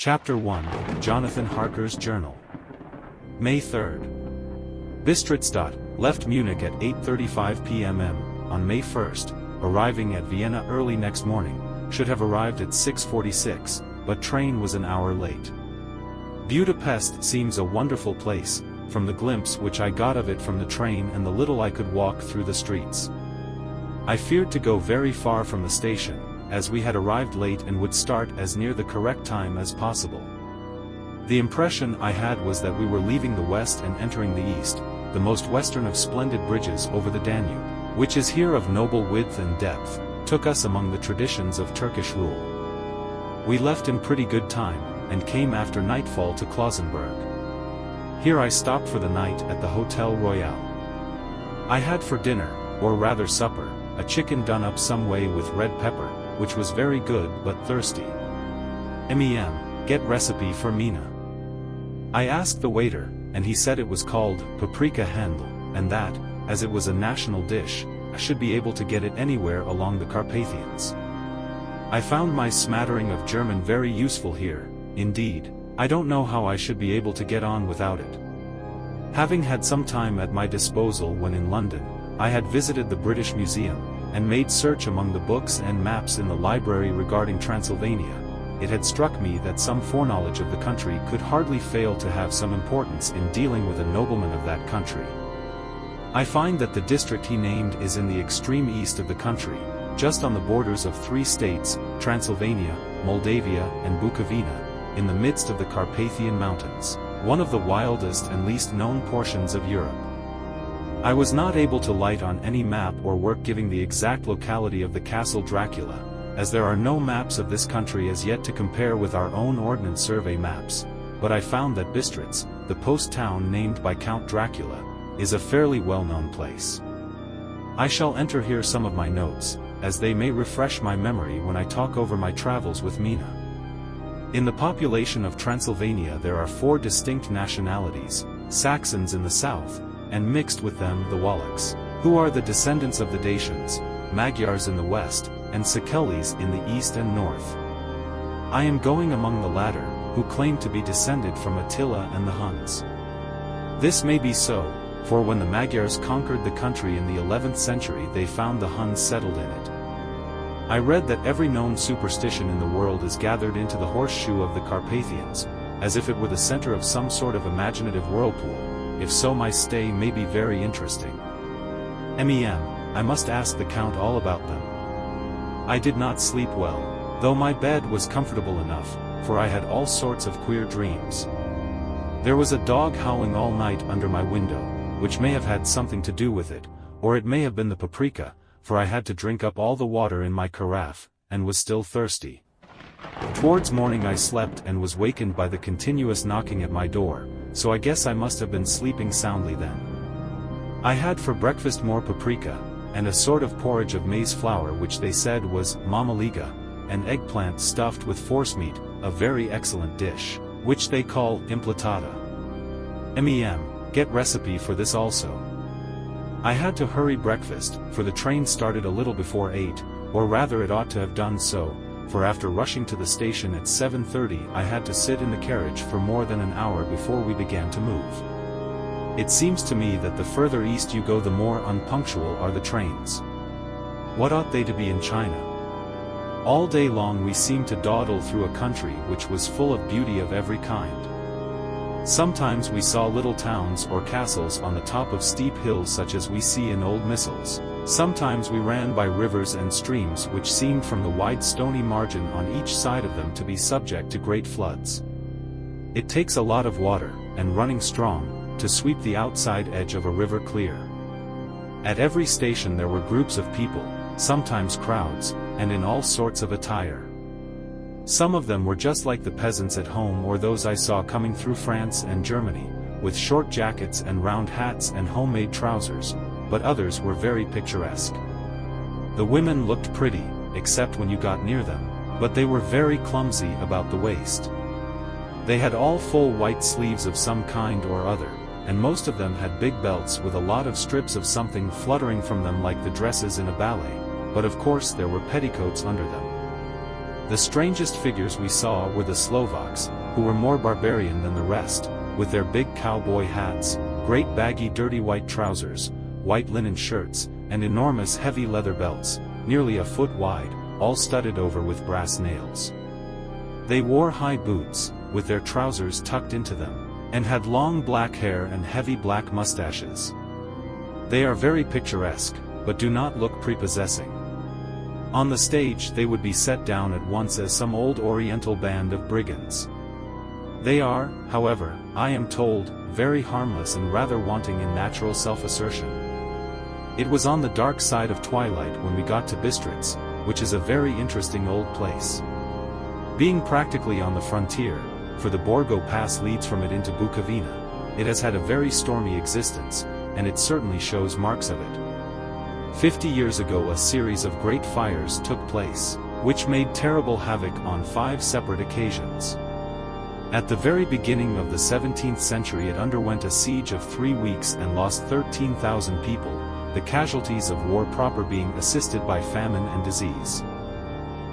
Chapter 1, Jonathan Harker's Journal. May 3rd. Bistritz. Left Munich at 8:35 p.m. on May 1st, arriving at Vienna early next morning, should have arrived at 6:46, but train was an hour late. Budapest seems a wonderful place, from the glimpse which I got of it from the train and the little I could walk through the streets. I feared to go very far from the station, as we had arrived late and would start as near the correct time as possible. The impression I had was that we were leaving the west and entering the east, the most western of splendid bridges over the Danube, which is here of noble width and depth, took us among the traditions of Turkish rule. We left in pretty good time, and came after nightfall to Klausenburg. Here I stopped for the night at the Hotel Royal. I had for dinner, or rather supper, a chicken done up some way with red pepper, which was very good but thirsty. Get recipe for Mina. I asked the waiter, and he said it was called paprika Händel, and that, as it was a national dish, I should be able to get it anywhere along the Carpathians. I found my smattering of German very useful here, indeed. I don't know how I should be able to get on without it. Having had some time at my disposal when in London, I had visited the British Museum, and made search among the books and maps in the library regarding Transylvania. It had struck me that some foreknowledge of the country could hardly fail to have some importance in dealing with a nobleman of that country. I find that the district he named is in the extreme east of the country, just on the borders of 3 states, Transylvania, Moldavia and Bukovina, in the midst of the Carpathian Mountains, one of the wildest and least known portions of Europe. I was not able to light on any map or work giving the exact locality of the Castle Dracula, as there are no maps of this country as yet to compare with our own Ordnance Survey maps, but I found that Bistritz, the post town named by Count Dracula, is a fairly well-known place. I shall enter here some of my notes, as they may refresh my memory when I talk over my travels with Mina. In the population of Transylvania there are 4 distinct nationalities: Saxons in the south, and mixed with them the Wallachs, who are the descendants of the Dacians, Magyars in the west, and Sikelis in the east and north. I am going among the latter, who claim to be descended from Attila and the Huns. This may be so, for when the Magyars conquered the country in the 11th century they found the Huns settled in it. I read that every known superstition in the world is gathered into the horseshoe of the Carpathians, as if it were the center of some sort of imaginative whirlpool. If so, my stay may be very interesting. I must ask the Count all about them. I did not sleep well, though my bed was comfortable enough, for I had all sorts of queer dreams. There was a dog howling all night under my window, which may have had something to do with it, or it may have been the paprika, for I had to drink up all the water in my carafe, and was still thirsty. Towards morning I slept and was wakened by the continuous knocking at my door, so I guess I must have been sleeping soundly then. I had for breakfast more paprika, and a sort of porridge of maize flour which they said was mamaliga, and eggplant stuffed with forcemeat, a very excellent dish, which they call implatata. Get recipe for this also. I had to hurry breakfast, for the train started a little before 8, or rather it ought to have done so, for after rushing to the station at 7:30 I had to sit in the carriage for more than an hour before we began to move. It seems to me that the further east you go the more unpunctual are the trains. What ought they to be in China? All day long we seemed to dawdle through a country which was full of beauty of every kind. Sometimes we saw little towns or castles on the top of steep hills such as we see in old missals. Sometimes we ran by rivers and streams which seemed from the wide stony margin on each side of them to be subject to great floods. It takes a lot of water, and running strong, to sweep the outside edge of a river clear. At every station there were groups of people, sometimes crowds, and in all sorts of attire. Some of them were just like the peasants at home or those I saw coming through France and Germany, with short jackets and round hats and homemade trousers, but others were very picturesque. The women looked pretty, except when you got near them, but they were very clumsy about the waist. They had all full white sleeves of some kind or other, and most of them had big belts with a lot of strips of something fluttering from them like the dresses in a ballet, but of course there were petticoats under them. The strangest figures we saw were the Slovaks, who were more barbarian than the rest, with their big cowboy hats, great baggy dirty white trousers, white linen shirts, and enormous heavy leather belts, nearly a foot wide, all studded over with brass nails. They wore high boots, with their trousers tucked into them, and had long black hair and heavy black mustaches. They are very picturesque, but do not look prepossessing. On the stage they would be set down at once as some old oriental band of brigands. They are, however, I am told, very harmless and rather wanting in natural self-assertion. It was on the dark side of twilight when we got to Bistritz, which is a very interesting old place. Being practically on the frontier, for the Borgo Pass leads from it into Bukovina, it has had a very stormy existence, and it certainly shows marks of it. 50 years ago a series of great fires took place, which made terrible havoc on 5 separate occasions. At the very beginning of the 17th century it underwent a siege of 3 weeks and lost 13,000 people, the casualties of war proper being assisted by famine and disease.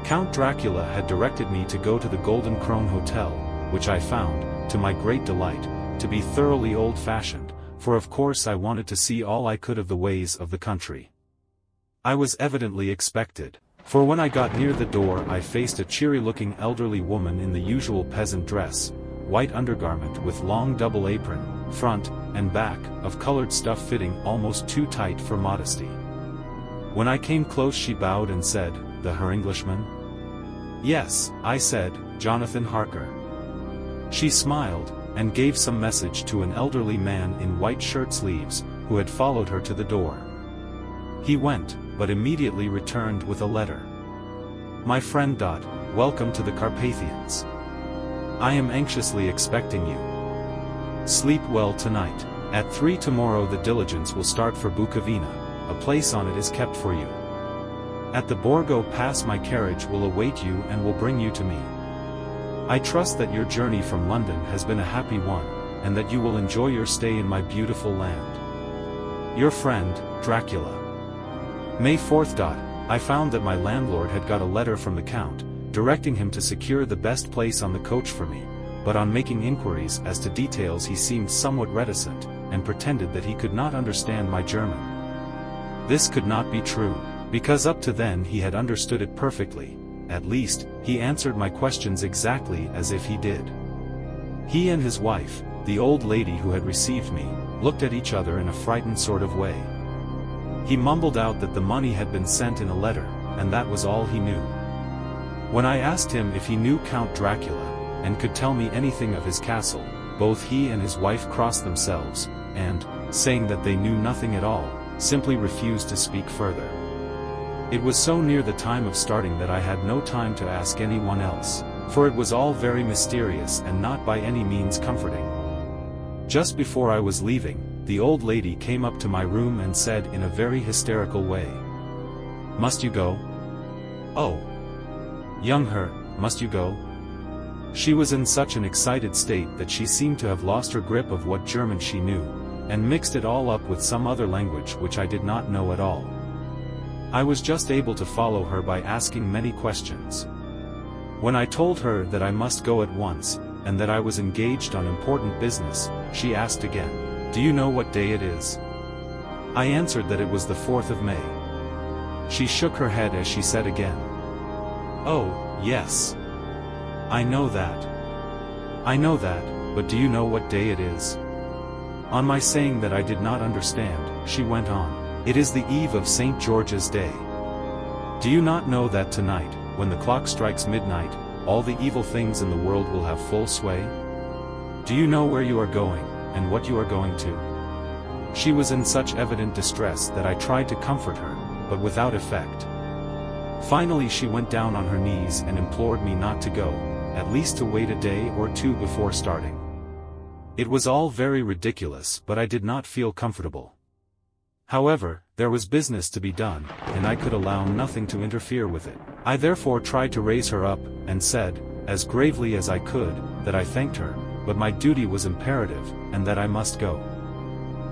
Count Dracula had directed me to go to the Golden Krone Hotel, which I found, to my great delight, to be thoroughly old-fashioned, for of course I wanted to see all I could of the ways of the country. I was evidently expected, for when I got near the door I faced a cheery-looking elderly woman in the usual peasant dress, white undergarment with long double apron, front and back, of colored stuff fitting almost too tight for modesty. When I came close she bowed and said, "The Herr Englishman?" "Yes," I said, "Jonathan Harker." She smiled, and gave some message to an elderly man in white shirt sleeves, who had followed her to the door. He went, but immediately returned with a letter. "My friend. Welcome to the Carpathians. I am anxiously expecting you. Sleep well tonight. At 3 tomorrow the diligence will start for Bukovina, a place on it is kept for you. At the Borgo Pass my carriage will await you and will bring you to me. I trust that your journey from London has been a happy one, and that you will enjoy your stay in my beautiful land. Your friend, Dracula." May 4th. I found that my landlord had got a letter from the Count, directing him to secure the best place on the coach for me, but on making inquiries as to details he seemed somewhat reticent, and pretended that he could not understand my German. This could not be true, because up to then he had understood it perfectly. At least, he answered my questions exactly as if he did. He and his wife, the old lady who had received me, looked at each other in a frightened sort of way. He mumbled out that the money had been sent in a letter, and that was all he knew. When I asked him if he knew Count Dracula, and could tell me anything of his castle, both he and his wife crossed themselves, and, saying that they knew nothing at all, simply refused to speak further. It was so near the time of starting that I had no time to ask anyone else, for it was all very mysterious and not by any means comforting. Just before I was leaving, the old lady came up to my room and said in a very hysterical way, "Must you go? Oh, young Herr, must you go?" She was in such an excited state that she seemed to have lost her grip of what German she knew, and mixed it all up with some other language which I did not know at all. I was just able to follow her by asking many questions. When I told her that I must go at once, and that I was engaged on important business, she asked again, "Do you know what day it is?" I answered that it was the 4th of May. She shook her head as she said again, "Oh, yes. I know that. I know that, but do you know what day it is?" On my saying that I did not understand, she went on, "It is the eve of St. George's Day. Do you not know that tonight, when the clock strikes midnight, all the evil things in the world will have full sway? Do you know where you are going, and what you are going to?" She was in such evident distress that I tried to comfort her, but without effect. Finally she went down on her knees and implored me not to go, at least to wait a day or two before starting. It was all very ridiculous, but I did not feel comfortable. However, there was business to be done, and I could allow nothing to interfere with it. I therefore tried to raise her up, and said, as gravely as I could, that I thanked her, but my duty was imperative, and that I must go.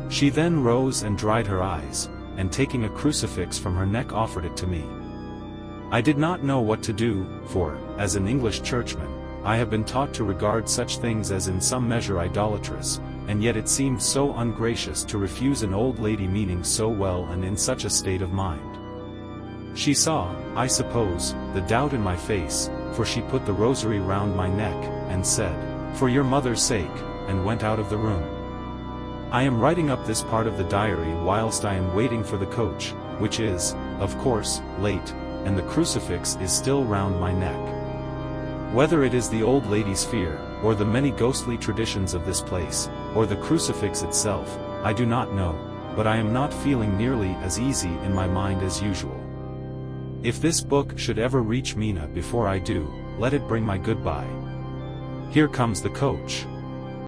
She then rose and dried her eyes, and taking a crucifix from her neck offered it to me. I did not know what to do, for, as an English churchman, I have been taught to regard such things as in some measure idolatrous, and yet it seemed so ungracious to refuse an old lady meaning so well and in such a state of mind. She saw, I suppose, the doubt in my face, for she put the rosary round my neck, and said, "For your mother's sake," and went out of the room. I am writing up this part of the diary whilst I am waiting for the coach, which is, of course, late, and the crucifix is still round my neck. Whether it is the old lady's fear, or the many ghostly traditions of this place, or the crucifix itself, I do not know, but I am not feeling nearly as easy in my mind as usual. If this book should ever reach Mina before I do, let it bring my goodbye. Here comes the coach.